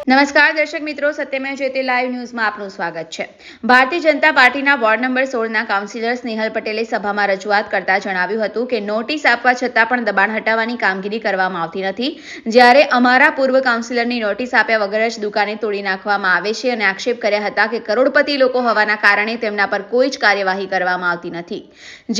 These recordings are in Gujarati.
નમસ્કાર દર્શક મિત્રો, સત્યમેવ જયતે લાઈવ ન્યૂઝમાં આપનું સ્વાગત છે। ભારતીય જનતા પાર્ટીના વોર્ડ નંબર 16ના કાઉન્સિલર સ્નેહલ પટેલે સભામાં રજૂઆત કરતા જણાવ્યું હતું કે નોટિસ આપવા છતાં પણ દબાણ હટાવવાની કામગીરી કરવામાં આવતી નથી। જ્યારે અમારા પૂર્વ કાઉન્સિલરની નોટિસ આપ્યા વગર જ દુકાને તોડી નાખવામાં આવે છે અને આક્ષેપ કર્યા હતા કે કરોડપતિ લોકો હોવાના કારણે તેમના પર કોઈ જ કાર્યવાહી કરવામાં આવતી નથી,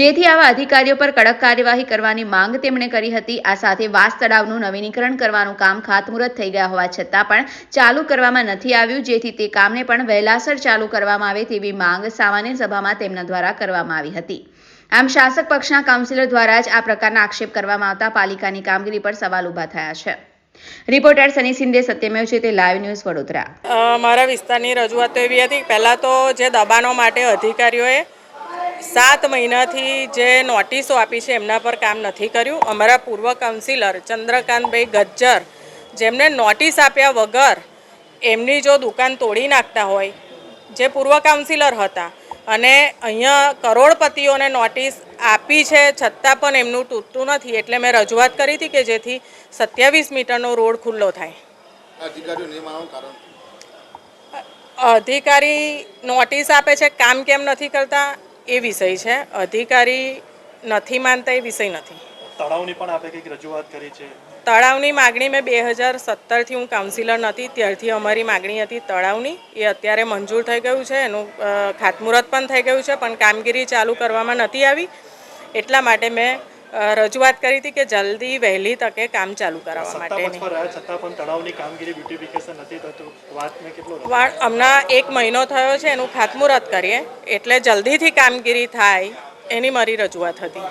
જેથી આવા અધિકારીઓ પર કડક કાર્યવાહી કરવાની માંગ તેમણે કરી હતી। આ સાથે વાસ તળાવનું નવીનીકરણ કરવાનું કામ ખાતમુહૂર્ત થઈ ગયા હોવા છતાં પણ ચાલુ કરવામાં નથી આવ્યું, જેથી તે કામને પણ વહેલાસર ચાલુ કરવામાં આવે તેવી માંગ સામાન્ય સભામાં તેમના દ્વારા કરવામાં આવી હતી। આમ શાસક પક્ષના કાઉન્સિલર દ્વારા જ આ પ્રકારના આક્ષેપ કરવામાં આવતા પાલિકાની કામગીરી પર સવાલ ઊભા થયા છે। રિપોર્ટર સની સિંધે, સત્યમેવ જયતે લાઈવ ન્યૂઝ, વડોદરા। મારા વિસ્તારની રજૂઆત તો એવી હતી, પહેલાં તો જે દબાણો માટે અધિકારીઓએ 7 મહિનાથી જે નોટિસો આપી છે એમના પર કામ નથી કર્યું। અમારા પૂર્વ કાઉન્સિલર ચંદ્રકાંતભાઈ ગજ્જર, જેમને નોટિસ આપ્યા વગર એમની જો દુકાન તોડી નાખતા હોય, જે પૂર્વ કાઉન્સિલર હતા અને અહીંયા કરોડપતિઓને નોટિસ આપી છે છતાં પણ એમનું તૂટતું નથી, એટલે મેં રજૂઆત કરી હતી કે જેથી 27 મીટરનો રોડ ખુલ્લો થાય। અધિકારી નોટિસ આપે છે, કામ કેમ નથી કરતા એ વિષય છે, અધિકારી નથી માનતા એ વિષય નથી। તળાવની પણ આપે કંઈક રજૂઆત કરી છે? તળાવની માગણી મેં 2017થી હું કાઉન્સિલર નથી ત્યારથી અમારી માગણી હતી તળાવની, એ અત્યારે મંજૂર થઈ ગયું છે, એનું ખાતમુહૂર્ત પણ થઈ ગયું છે, પણ કામગીરી ચાલુ કરવામાં નથી આવી। એટલા માટે મેં રજૂઆત કરી હતી કે જલ્દી વહેલી તકે કામ ચાલુ કરાવવા માટેની। હમણાં 1 મહિનો થયો છે, એનું ખાતમુહૂર્ત કરીએ એટલે જલ્દીથી કામગીરી થાય એની મારી રજૂઆત હતી।